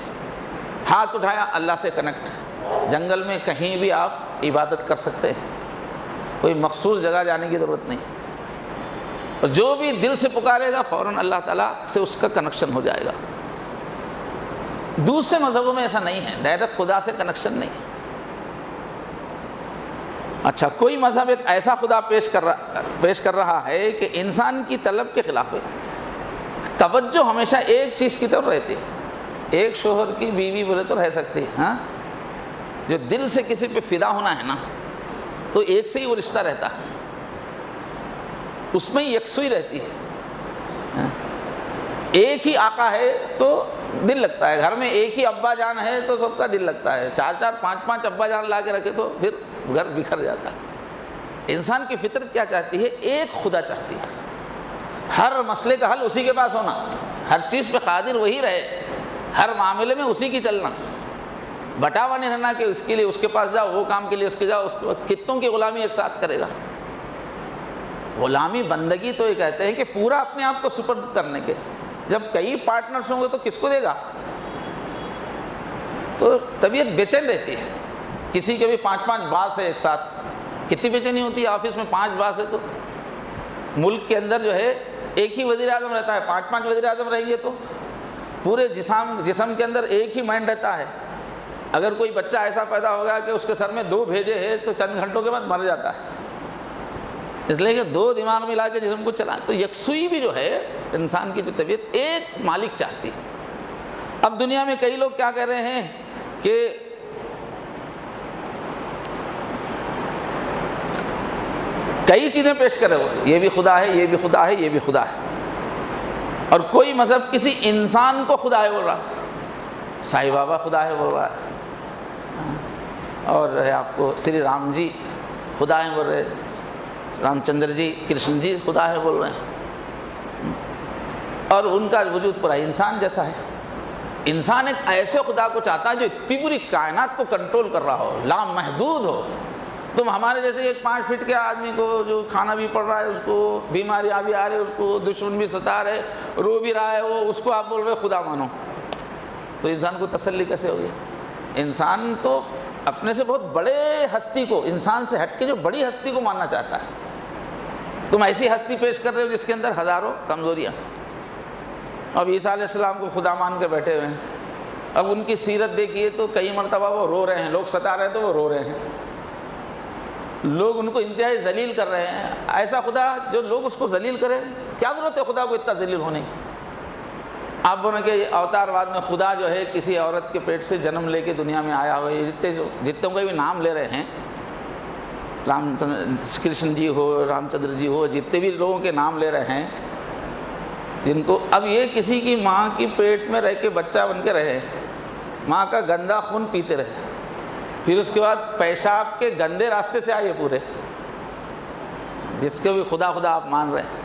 ہاتھ اٹھایا اللہ سے کنیکٹ. جنگل میں کہیں بھی آپ عبادت کر سکتے ہیں، کوئی مخصوص جگہ جانے کی ضرورت نہیں. اور جو بھی دل سے پکارے گا فوراً اللہ تعالیٰ سے اس کا کنیکشن ہو جائے گا. دوسرے مذہبوں میں ایسا نہیں ہے، ڈائریکٹ خدا سے کنیکشن نہیں. اچھا، کوئی مذہب ایک ایسا خدا پیش کر رہا ہے کہ انسان کی طلب کے خلاف ہے. توجہ ہمیشہ ایک چیز کی طرف رہتی ہے. ایک شوہر کی بیوی بولے تو رہ سکتی ہے، ہاں، جو دل سے کسی پہ فدا ہونا ہے نا، تو ایک سے ہی وہ رشتہ رہتا ہے، اس میں یکسوئی رہتی ہے. ایک ہی آقا ہے تو دل لگتا ہے، گھر میں ایک ہی ابا جان ہے تو سب کا دل لگتا ہے. 4 5 ابا جان لا کے رکھے تو پھر گھر بکھر جاتا ہے. انسان کی فطرت کیا چاہتی ہے؟ ایک خدا چاہتی ہے، ہر مسئلے کا حل اسی کے پاس ہونا، ہر چیز پہ قادر وہی رہے، ہر معاملے میں اسی کی چلنا، بٹاوا نہیں رہنا کہ اس کے لیے اس کے پاس جاؤ، وہ کام کے لیے اس کے جاؤ. اس کے کتوں کی غلامی ایک ساتھ کرے گا؟ غلامی بندگی تو یہ کہتے ہیں کہ پورا اپنے آپ کو سپرد کرنے کے. جب کئی پارٹنرز ہوں گے تو کس کو دے گا؟ تو طبیعت بے چین رہتی ہے. کسی کے بھی 5 باس ہے ایک ساتھ، کتنی بے چینی ہوتی ہے. آفس میں 5 باس ہے تو ملک کے اندر جو ہے ایک ہی وزیر اعظم رہتا ہے، 5 وزیر اعظم رہیں گے تو پورے جسم کے اندر ایک ہی مائنڈ رہتا ہے. اگر کوئی بچہ ایسا پیدا ہوگا کہ اس کے سر میں 2 بھیجے ہیں تو چند گھنٹوں کے بعد مر جاتا ہے، اس لیے کہ 2 دماغ ملا کے جسم کو چلا. تو یکسوئی بھی جو ہے انسان کی جو طبیعت ایک مالک چاہتی ہے. اب دنیا میں کئی لوگ کیا کہہ رہے ہیں کہ کئی چیزیں پیش کرے ہوئے، یہ بھی خدا ہے، یہ بھی خدا ہے، یہ بھی خدا ہے. اور کوئی مذہب کسی انسان کو خدا ہے بول رہا، سائی بابا خدا ہے بول رہا ہے، اور ہے آپ کو سری رام جی خدا ہے بول رہے، رام چندر جی، کرشن جی خدا ہے بول رہے ہیں، اور ان کا وجود پورا انسان جیسا ہے. انسان ایک ایسے خدا کو چاہتا ہے جو اتنی پوری کائنات کو کنٹرول کر رہا ہو، لامحدود ہو۔ تم ہمارے جیسے ایک 5 فٹ کے آدمی کو جو کھانا بھی پڑ رہا ہے، اس کو بیماریاں بھی آ رہی ہے، اس کو دشمن بھی ستا رہے، رو بھی رہا ہے وہ، اس کو آپ بول رہے خدا مانو، تو انسان کو تسلی کیسے ہوگی؟ انسان تو اپنے سے بہت بڑے ہستی کو، انسان سے ہٹ کے جو بڑی ہستی کو ماننا چاہتا ہے۔ تم ایسی ہستی پیش کر رہے ہو جس کے اندر ہزاروں کمزوریاں۔ اب عیسیٰ علیہ السلام کو خدا مان کے بیٹھے ہوئے ہیں، اب ان کی سیرت دیکھیے تو کئی مرتبہ وہ رو رہے ہیں، لوگ ستا رہے ہیں تو وہ رو رہے ہیں، لوگ ان کو انتہائی ذلیل کر رہے ہیں۔ ایسا خدا جو لوگ اس کو ذلیل کریں، کیا ضرورت ہے خدا کو اتنا ذلیل ہونے کی؟ آپ بولیں کہ اوتار واد میں خدا جو ہے کسی عورت کے پیٹ سے جنم لے کے دنیا میں آیا ہو، جتنے کے بھی نام لے رہے ہیں، کرشن جی ہو، رام چندر جی ہو، جتنے بھی لوگوں کے نام لے رہے ہیں، جن کو اب یہ کسی کی ماں کی پیٹ میں رہ کے بچہ بن کے رہے، ماں کا گندا خون پیتے رہے، پھر اس کے بعد پیشاب کے گندے راستے سے آئے پورے، جس کے بھی خدا خدا آپ مان رہے ہیں،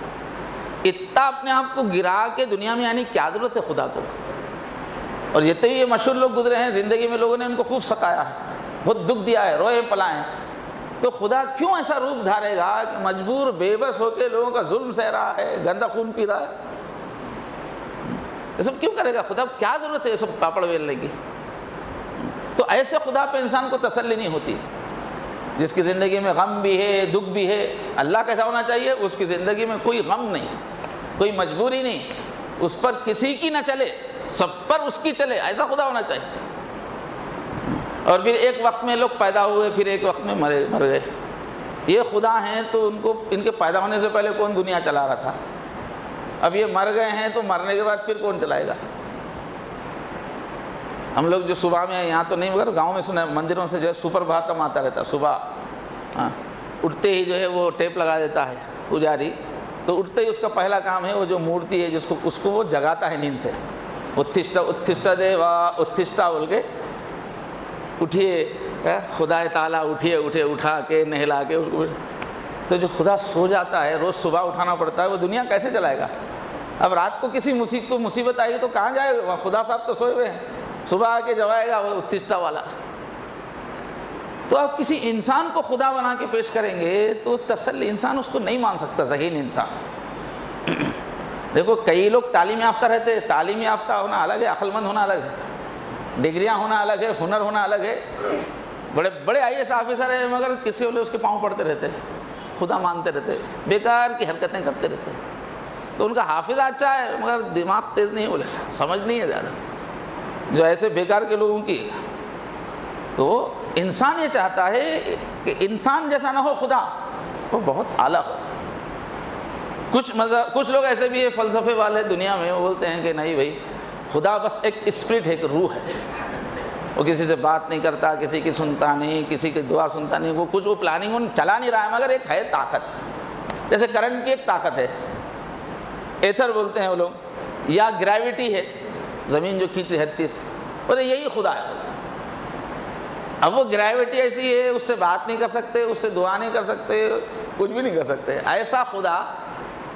اتنا اپنے آپ کو گرا کے دنیا میں، یعنی کیا ضرورت ہے خدا کو؟ اور جتنے بھی یہ مشہور لوگ گزرے ہیں زندگی میں، لوگوں نے ان کو خوب ستایا ہے، بہت دکھ دیا ہے، روئے پلائے ہیں، تو خدا کیوں ایسا روپ دھارے گا کہ مجبور بے بس ہو کے لوگوں کا ظلم سہ رہا ہے، گندا خون پی رہا ہے؟ یہ سب کیوں کرے گا خدا؟ کیا ضرورت ہے یہ سب پاپڑ بیلنے کی؟ تو ایسے خدا پہ انسان کو تسلی نہیں ہوتی، جس کی زندگی میں غم بھی ہے، دکھ بھی ہے۔ اللہ کیسا ہونا چاہیے؟ اس کی زندگی میں کوئی غم نہیں، کوئی مجبوری نہیں، اس پر کسی کی نہ چلے، سب پر اس کی چلے، ایسا خدا ہونا چاہیے۔ اور پھر ایک وقت میں لوگ پیدا ہوئے، پھر ایک وقت میں مر گئے۔ یہ خدا ہیں تو ان کے پیدا ہونے سے پہلے کون دنیا چلا رہا تھا؟ اب یہ مر گئے ہیں تو مرنے کے بعد پھر کون چلائے گا؟ ہم لوگ جو صبح میں، یہاں تو نہیں مگر گاؤں میں سنا، مندروں سے جو ہے سپر بھاتم آتا رہتا ہے صبح، اٹھتے ہی جو ہے وہ ٹیپ لگا دیتا ہے پجاری، تو اٹھتے ہی اس کا پہلا کام ہے وہ جو مورتی ہے اس کو وہ جگاتا ہے نیند سے، اتھشٹا دیوا اتھشٹا بول کے، اٹھیے خدا تعالیٰ، اٹھیے، اٹھا کے نہلا کے اس کو۔ تو جو خدا سو جاتا ہے، روز صبح اٹھانا پڑتا ہے، وہ دنیا کیسے چلائے گا؟ اب رات کو کسی مصیبت آئے گی تو کہاں جائے گا؟ خدا صاحب تو سوئے ہوئے ہیں، صبح آ کے جگائے گا وہ اتھشٹا والا۔ تو آپ کسی انسان کو خدا بنا کے پیش کریں گے تو تسلی، انسان اس کو نہیں مان سکتا، ذہین انسان۔ دیکھو کئی لوگ تعلیم یافتہ رہتے ہیں، تعلیم یافتہ ہونا الگ ہے، عقل مند ہونا الگ ہے، ڈگریاں ہونا الگ ہے، ہنر ہونا الگ ہے، بڑے بڑے IAS آفیسر ہیں مگر کسی والے اس کے پاؤں پڑتے رہتے، خدا مانتے رہتے، بیکار کی حرکتیں کرتے رہتے۔ تو ان کا حافظہ اچھا ہے مگر دماغ تیز نہیں، بولے سمجھ نہیں ہے زیادہ، جو ایسے بیکار کے لوگوں کی۔ تو انسان یہ چاہتا ہے کہ انسان جیسا نہ ہو خدا، وہ بہت اعلیٰ ہو۔ کچھ لوگ ایسے بھی ہیں فلسفے والے دنیا میں، وہ بولتے ہیں کہ نہیں بھائی، خدا بس ایک اسپرٹ ہے، ایک روح ہے، وہ کسی سے بات نہیں کرتا، کسی کی سنتا نہیں، کسی کی دعا سنتا نہیں، وہ کچھ وہ پلاننگ چلا نہیں رہا ہے، مگر ایک ہے طاقت، جیسے کرنٹ کی ایک طاقت ہے، ایتھر بولتے ہیں وہ لوگ، یا گریوٹی ہے، زمین جو کھینچ رہی ہر چیز، اور یہی خدا ہے۔ اب وہ گریوٹی ایسی ہے، اس سے بات نہیں کر سکتے، اس سے دعا نہیں کر سکتے، کچھ بھی نہیں کر سکتے۔ ایسا خدا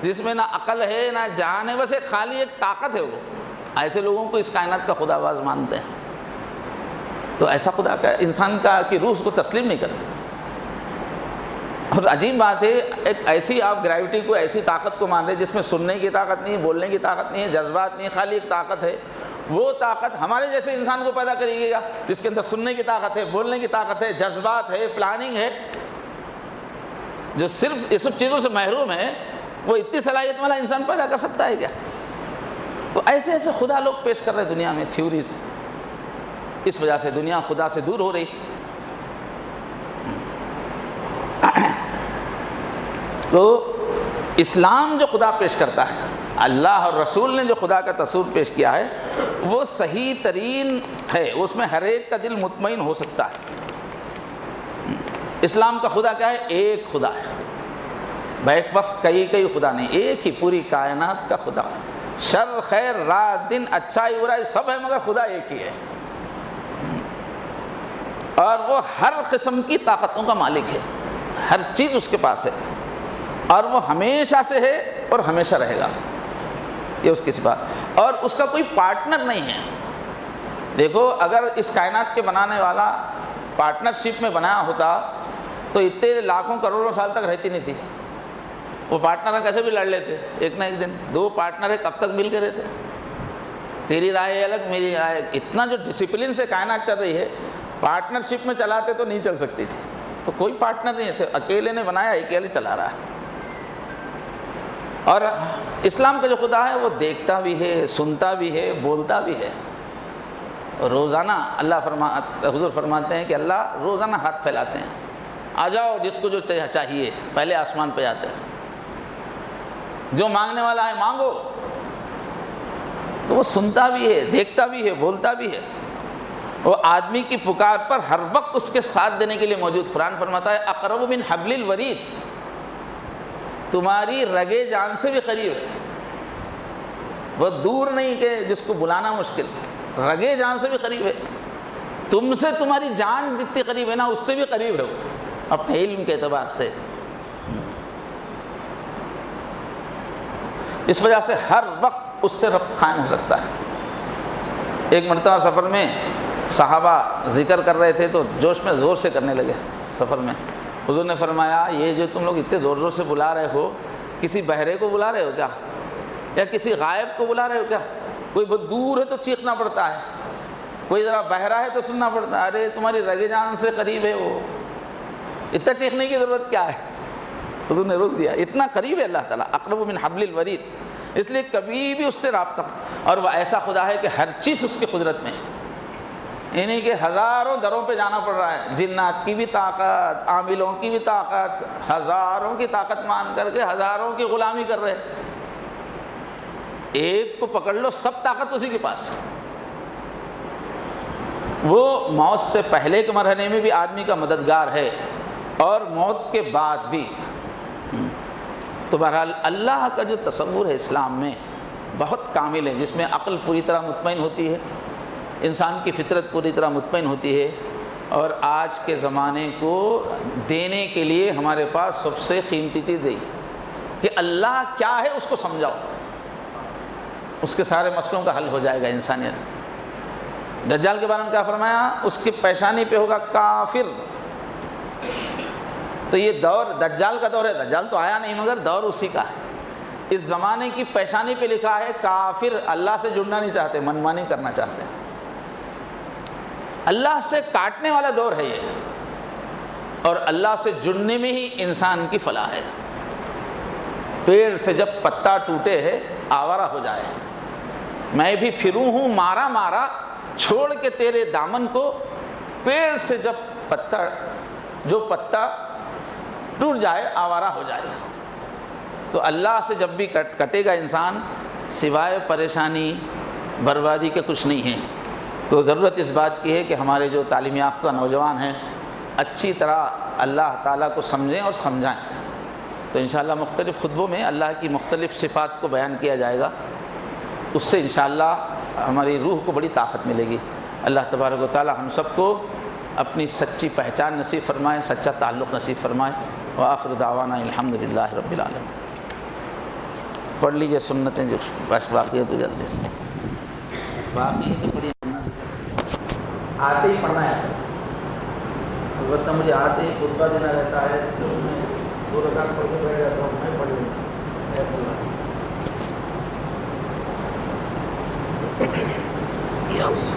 جس میں نہ عقل ہے نہ جان ہے، بس ایک خالی ایک طاقت ہے، وہ ایسے لوگوں کو اس کائنات کا خدا باز مانتے ہیں۔ تو ایسا خدا کا انسان کی روح اس کو تسلیم نہیں کرتی۔ اور عجیب بات ہے، ایک ایسی آپ گریوٹی کو، ایسی طاقت کو مان رہے جس میں سننے کی طاقت نہیں ہے، بولنے کی طاقت نہیں ہے، جذبات نہیں ہے، خالی ایک طاقت ہے۔ وہ طاقت ہمارے جیسے انسان کو پیدا کرے گا جس کے اندر سننے کی طاقت ہے، بولنے کی طاقت ہے، جذبات ہے، پلاننگ ہے، جو صرف یہ سب چیزوں سے محروم ہے، وہ اتنی صلاحیت والا انسان پیدا کر سکتا ہے کیا؟ تو ایسے ایسے خدا لوگ پیش کر رہے دنیا میں تھیوریز، اس وجہ سے دنیا خدا سے دور ہو رہی۔ تو اسلام جو خدا پیش کرتا ہے، اللہ اور رسول نے جو خدا کا تصور پیش کیا ہے، وہ صحیح ترین ہے، اس میں ہر ایک کا دل مطمئن ہو سکتا ہے۔ اسلام کا خدا کیا ہے؟ ایک خدا ہے، بیک وقت کئی خدا نہیں، ایک ہی پوری کائنات کا خدا، شر خیر رات دن اچھائی برائی سب ہے مگر خدا ایک ہی ہے، اور وہ ہر قسم کی طاقتوں کا مالک ہے، ہر چیز اس کے پاس ہے، اور وہ ہمیشہ سے ہے اور ہمیشہ رہے گا، یہ اس کی صفات۔ اور اس کا کوئی پارٹنر نہیں ہے، دیکھو اگر اس کائنات کے بنانے والا پارٹنرشپ میں بنایا ہوتا تو اتنے لاکھوں کروڑوں سال تک رہتی نہیں تھی. وہ پارٹنر کیسے بھی لڑ لیتے ایک نہ ایک دن. دو پارٹنر ہے کب تک مل کے رہتے؟ تیری رائے الگ میری رائے. اتنا جو ڈسپلن سے کائنات چل رہی ہے پارٹنرشپ میں چلاتے تو نہیں چل سکتی تھی. تو کوئی پارٹنر نہیں ہے, اکیلے نے بنایا اکیلے چلا رہا ہے. اور اسلام کا جو خدا ہے وہ دیکھتا بھی ہے, سنتا بھی ہے, بولتا بھی ہے. روزانہ حضور فرماتے ہیں کہ اللہ روزانہ ہاتھ پھیلاتے ہیں, آ جاؤ جس کو جو چاہیے. پہلے آسمان پہ جاتے ہیں, جو مانگنے والا ہے مانگو. تو وہ سنتا بھی ہے, دیکھتا بھی ہے, بولتا بھی ہے. وہ آدمی کی پکار پر ہر وقت اس کے ساتھ دینے کے لیے موجود. قرآن فرماتا ہے اقرب من حبل الورید, تمہاری رگے جان سے بھی قریب ہے. وہ دور نہیں کہ جس کو بلانا مشکل, رگے جان سے بھی قریب ہے. تم سے تمہاری جان جتنی قریب ہے نا اس سے بھی قریب ہے وہ, اپنے علم کے اعتبار سے. اس وجہ سے ہر وقت اس سے ربط قائم ہو سکتا ہے. ایک مرتبہ سفر میں صحابہ ذکر کر رہے تھے تو جوش میں زور سے کرنے لگے سفر میں. حضور نے فرمایا یہ جو تم لوگ اتنے زور زور سے بلا رہے ہو, کسی بہرے کو بلا رہے ہو کیا, یا کسی غائب کو بلا رہے ہو کیا؟ کوئی بہت دور ہے تو چیخنا پڑتا ہے, کوئی ذرا بہرا ہے تو سننا پڑتا ہے. ارے تمہاری رگے جان سے قریب ہے وہ, اتنا چیخنے کی ضرورت کیا ہے؟ حضور نے روک دیا. اتنا قریب ہے اللہ تعالیٰ, اقرب من حبل الورید. اس لیے کبھی بھی اس سے رابطہ, اور وہ ایسا خدا ہے کہ ہر چیز اس کی قدرت میں ہے. انہیں کہ ہزاروں دروں پہ جانا پڑ رہا ہے, جنات کی بھی طاقت, عاملوں کی بھی طاقت, ہزاروں کی طاقت مان کر کے ہزاروں کی غلامی کر رہے. ایک کو پکڑ لو سب طاقت اسی کے پاس. وہ موت سے پہلے کے مرحلے میں بھی آدمی کا مددگار ہے اور موت کے بعد بھی. تو بہرحال اللہ کا جو تصور ہے اسلام میں بہت کامل ہے, جس میں عقل پوری طرح مطمئن ہوتی ہے, انسان کی فطرت پوری طرح مطمئن ہوتی ہے. اور آج کے زمانے کو دینے کے لیے ہمارے پاس سب سے قیمتی چیز یہی کہ اللہ کیا ہے اس کو سمجھاؤ, اس کے سارے مسئلوں کا حل ہو جائے گا انسانیت. دجال کے بارے میں کیا فرمایا؟ اس کی پیشانی پہ ہوگا کافر. تو یہ دور دجال کا دور ہے, دجال تو آیا نہیں مگر دور اسی کا ہے. اس زمانے کی پیشانی پہ لکھا ہے کافر, اللہ سے جڑنا نہیں چاہتے, منمانی کرنا چاہتے ہیں. اللہ سے کاٹنے والا دور ہے یہ, اور اللہ سے جڑنے میں ہی انسان کی فلاح ہے. پیڑ سے جب پتا ٹوٹے ہے آوارہ ہو جائے, میں بھی پھروں ہوں مارا مارا چھوڑ کے تیرے دامن کو. پیڑ سے جب پتا ٹوٹ جائے آوارہ ہو جائے. تو اللہ سے جب بھی کٹے گا انسان سوائے پریشانی بربادی کے کچھ نہیں ہے. تو ضرورت اس بات کی ہے کہ ہمارے جو تعلیم یافتہ نوجوان ہیں اچھی طرح اللہ تعالیٰ کو سمجھیں اور سمجھائیں. تو انشاءاللہ مختلف خطبوں میں اللہ کی مختلف صفات کو بیان کیا جائے گا. اس سے انشاءاللہ ہماری روح کو بڑی طاقت ملے گی. اللہ تبارک و تعالیٰ ہم سب کو اپنی سچی پہچان نصیب فرمائے, سچا تعلق نصیب فرمائے. وآخر دعوانا الحمدللہ رب العالمین. پڑھ لیجیے سنتیں جو بس باقی ہے تو جلدی سے, باقی تو پڑھی آتے ہی پڑھنا ہے سر. البتہ مجھے آتے ہی خطبہ دینا رہتا ہے تو میں 2 رکعت پڑھ کے بیٹھ جاتا ہوں, میں پڑھ لوں. یا اللہ